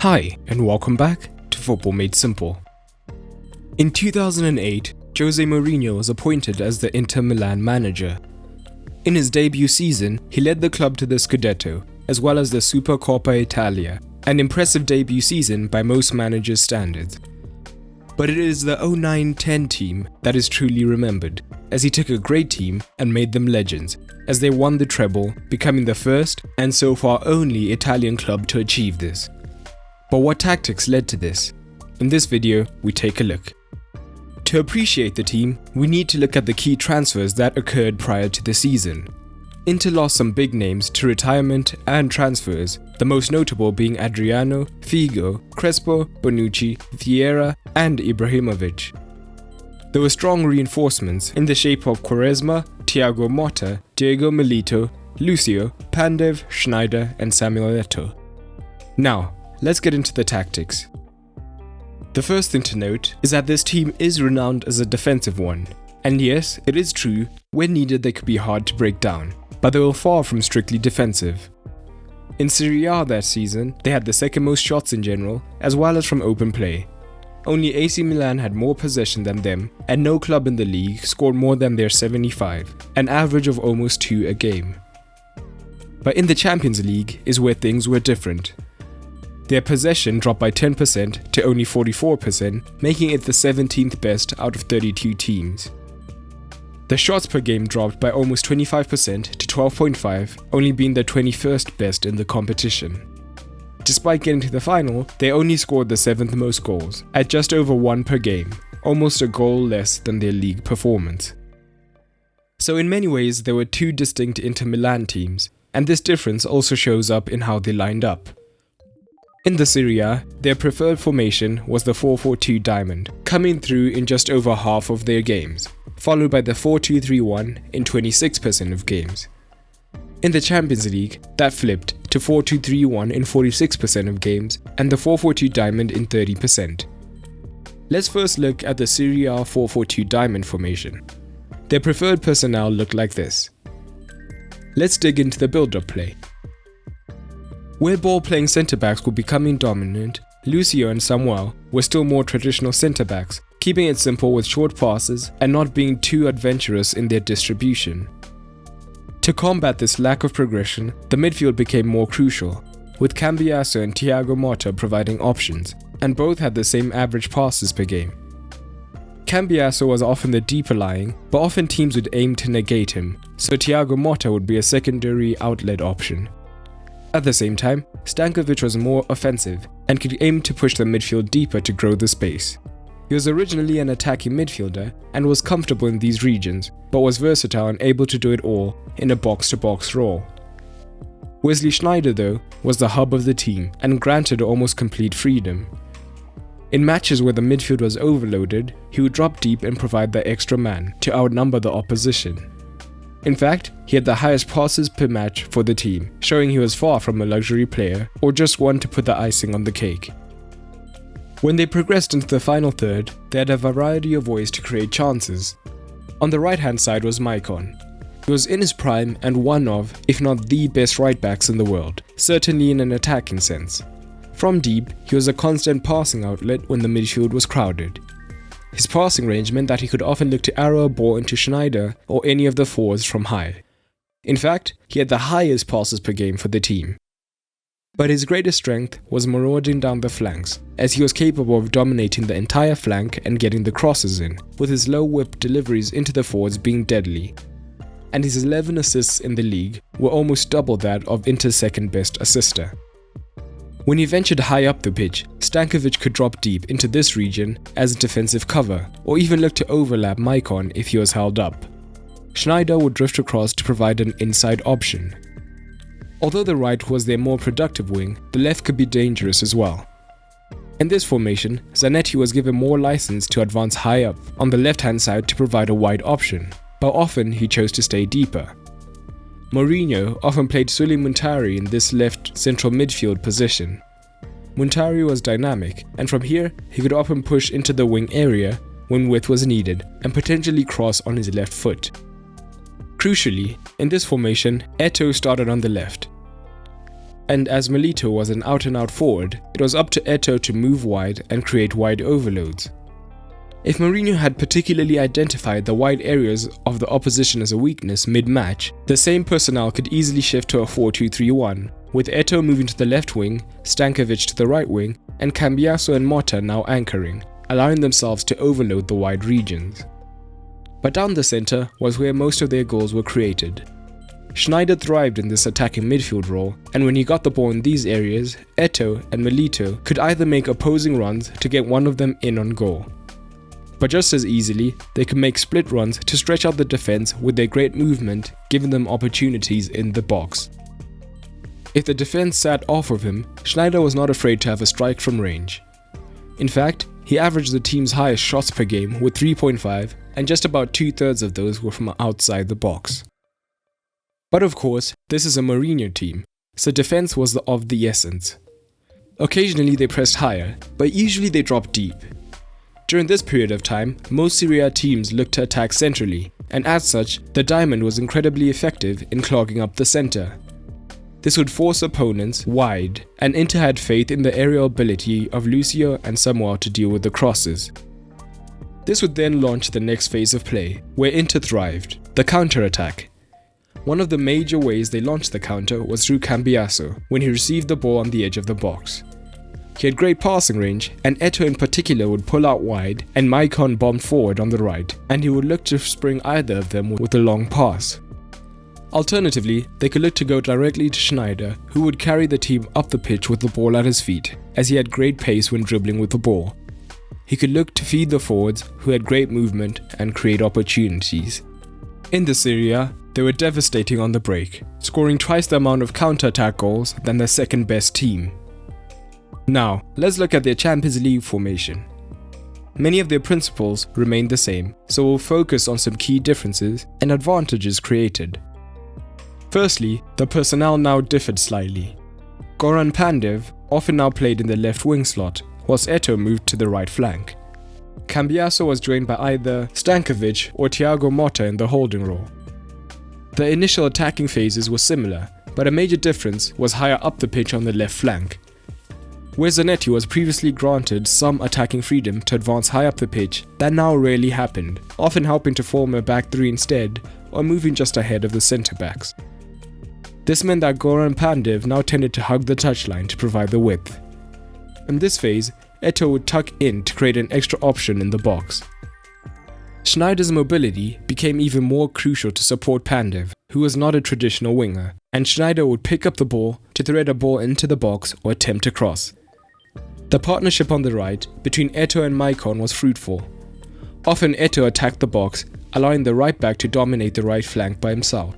Hi, and welcome back to Football Made Simple. In 2008, Jose Mourinho was appointed as the Inter Milan manager. In his debut season, he led the club to the Scudetto, as well as the Supercoppa Italia, an impressive debut season by most managers' standards. But it is the 09-10 team that is truly remembered, as he took a great team and made them legends, as they won the treble, becoming the first and so far only Italian club to achieve this. But what tactics led to this? In this video, we take a look. To appreciate the team, we need to look at the key transfers that occurred prior to the season. Inter lost some big names to retirement and transfers, the most notable being Adriano, Figo, Crespo, Bonucci, Vieira and Ibrahimovic. There were strong reinforcements in the shape of Quaresma, Thiago Motta, Diego Milito, Lucio, Pandev, Schneider and Samuel Eto'o. Now, let's get into the tactics. The first thing to note is that this team is renowned as a defensive one. And yes, it is true, when needed they could be hard to break down, but they were far from strictly defensive. In Serie A that season, they had the second most shots in general, as well as from open play. Only AC Milan had more possession than them, and no club in the league scored more than their 75, an average of almost 2 a game. But in the Champions League is where things were different. Their possession dropped by 10% to only 44%, making it the 17th best out of 32 teams. The shots per game dropped by almost 25% to 12.5, only being the 21st best in the competition. Despite getting to the final, they only scored the 7th most goals, at just over 1 per game, almost a goal less than their league performance. So in many ways there were two distinct Inter Milan teams, and this difference also shows up in how they lined up. In the Serie A, their preferred formation was the 4-4-2 diamond, coming through in just over half of their games, followed by the 4-2-3-1 in 26% of games. In the Champions League, that flipped to 4-2-3-1 in 46% of games and the 4-4-2 diamond in 30%. Let's first look at the Serie A 4-4-2 diamond formation. Their preferred personnel looked like this. Let's dig into the build-up play. Where ball-playing centre-backs were becoming dominant, Lucio and Samuel were still more traditional centre-backs, keeping it simple with short passes and not being too adventurous in their distribution. To combat this lack of progression, the midfield became more crucial, with Cambiaso and Thiago Motta providing options, and both had the same average passes per game. Cambiaso was often the deeper lying, but often teams would aim to negate him, so Thiago Motta would be a secondary outlet option. At the same time, Stankovic was more offensive and could aim to push the midfield deeper to grow the space. He was originally an attacking midfielder and was comfortable in these regions, but was versatile and able to do it all in a box-to-box role. Wesley Sneijder, though, was the hub of the team and granted almost complete freedom. In matches where the midfield was overloaded, he would drop deep and provide the extra man to outnumber the opposition. In fact, he had the highest passes per match for the team, showing he was far from a luxury player or just one to put the icing on the cake. When they progressed into the final third, they had a variety of ways to create chances. On the right-hand side was Maicon. He was in his prime and one of, if not the best right-backs in the world, certainly in an attacking sense. From deep, he was a constant passing outlet when the midfield was crowded. His passing range meant that he could often look to arrow a ball into Schneider or any of the forwards from high. In fact, he had the highest passes per game for the team. But his greatest strength was marauding down the flanks, as he was capable of dominating the entire flank and getting the crosses in, with his low whip deliveries into the forwards being deadly. And his 11 assists in the league were almost double that of Inter's second best assister. When he ventured high up the pitch, Stankovic could drop deep into this region as a defensive cover, or even look to overlap Maicon if he was held up. Schneider would drift across to provide an inside option. Although the right was their more productive wing, the left could be dangerous as well. In this formation, Zanetti was given more license to advance high up on the left-hand side to provide a wide option, but often he chose to stay deeper. Mourinho often played Sulley Muntari in this left central midfield position. Muntari was dynamic, and from here he could often push into the wing area when width was needed and potentially cross on his left foot. Crucially, in this formation, Eto'o started on the left. and as Milito was an out-and-out forward, it was up to Eto'o to move wide and create wide overloads. If Mourinho had particularly identified the wide areas of the opposition as a weakness mid-match, the same personnel could easily shift to a 4-2-3-1, with Eto'o moving to the left wing, Stankovic to the right wing, and Cambiaso and Motta now anchoring, allowing themselves to overload the wide regions. But down the centre was where most of their goals were created. Sneijder thrived in this attacking midfield role, and when he got the ball in these areas, Eto'o and Milito could either make opposing runs to get one of them in on goal. But just as easily, they could make split runs to stretch out the defence with their great movement, giving them opportunities in the box. If the defence sat off of him, Sneijder was not afraid to have a strike from range. In fact, he averaged the team's highest shots per game with 3.5, and just about 2/3 of those were from outside the box. But of course, this is a Mourinho team, so defence was of the essence. Occasionally they pressed higher, but usually they dropped deep. During this period of time, most Serie A teams looked to attack centrally, and as such, the diamond was incredibly effective in clogging up the centre. This would force opponents wide, and Inter had faith in the aerial ability of Lucio and Samuel to deal with the crosses. This would then launch the next phase of play, where Inter thrived, the counter-attack. One of the major ways they launched the counter was through Cambiaso, when he received the ball on the edge of the box. He had great passing range, and Eto'o in particular would pull out wide and Maicon bombed forward on the right, and he would look to spring either of them with a long pass. Alternatively, they could look to go directly to Sneijder, who would carry the team up the pitch with the ball at his feet, as he had great pace when dribbling with the ball. He could look to feed the forwards, who had great movement and create opportunities. In the Serie A, they were devastating on the break, scoring twice the amount of counter-attack goals than their second best team. Now, let's look at their Champions League formation. Many of their principles remained the same, so we'll focus on some key differences and advantages created. Firstly, the personnel now differed slightly. Goran Pandev often now played in the left wing slot, whilst Eto'o moved to the right flank. Cambiaso was joined by either Stankovic or Thiago Motta in the holding role. The initial attacking phases were similar, but a major difference was higher up the pitch on the left flank. Where Zanetti was previously granted some attacking freedom to advance high up the pitch, that now rarely happened, often helping to form a back three instead, or moving just ahead of the centre-backs. This meant that Goran Pandev now tended to hug the touchline to provide the width. In this phase, Eto'o would tuck in to create an extra option in the box. Sneijder's mobility became even more crucial to support Pandev, who was not a traditional winger, and Sneijder would pick up the ball to thread a ball into the box or attempt a cross. The partnership on the right between Eto'o and Maicon was fruitful. Often Eto'o attacked the box, allowing the right back to dominate the right flank by himself.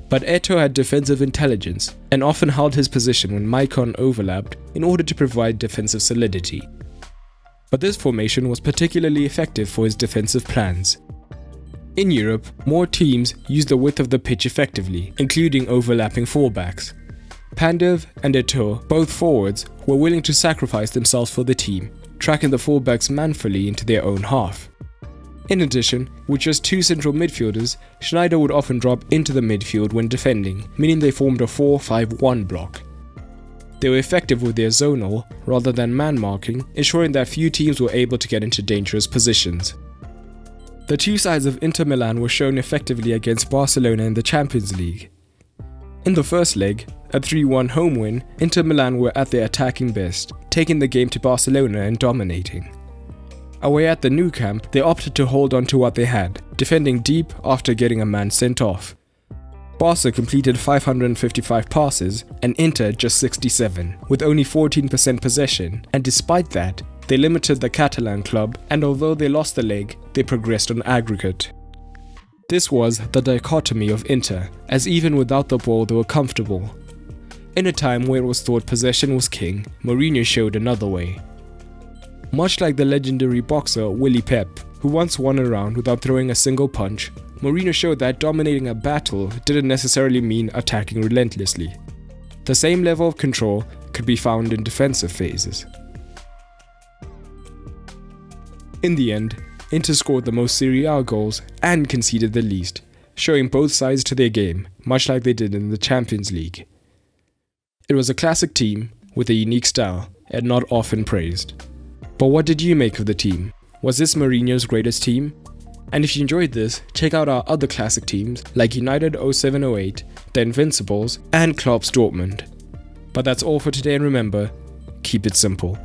But Eto'o had defensive intelligence and often held his position when Maicon overlapped in order to provide defensive solidity. But this formation was particularly effective for his defensive plans. In Europe, more teams used the width of the pitch effectively, including overlapping fullbacks. Pandev and Eto'o, both forwards, were willing to sacrifice themselves for the team, tracking the fullbacks manfully into their own half. In addition, with just two central midfielders, Sneijder would often drop into the midfield when defending, meaning they formed a 4-5-1 block. They were effective with their zonal rather than man marking, ensuring that few teams were able to get into dangerous positions. The two sides of Inter Milan were shown effectively against Barcelona in the Champions League. In the first leg, a 3-1 home win, Inter Milan were at their attacking best, taking the game to Barcelona and dominating. Away at the Nou Camp, they opted to hold on to what they had, defending deep after getting a man sent off. Barca completed 555 passes and Inter just 67, with only 14% possession, and despite that, they limited the Catalan club, and although they lost the leg, they progressed on aggregate. This was the dichotomy of Inter, as even without the ball they were comfortable. In a time where it was thought possession was king, Mourinho showed another way. Much like the legendary boxer Willy Pep, who once won a round without throwing a single punch, Mourinho showed that dominating a battle didn't necessarily mean attacking relentlessly. The same level of control could be found in defensive phases. In the end, Inter scored the most Serie A goals and conceded the least, showing both sides to their game, much like they did in the Champions League. It was a classic team with a unique style and not often praised. But what did you make of the team? Was this Mourinho's greatest team? And if you enjoyed this, check out our other classic teams like United 07-08, The Invincibles, and Klopp's Dortmund. But that's all for today, and remember, keep it simple.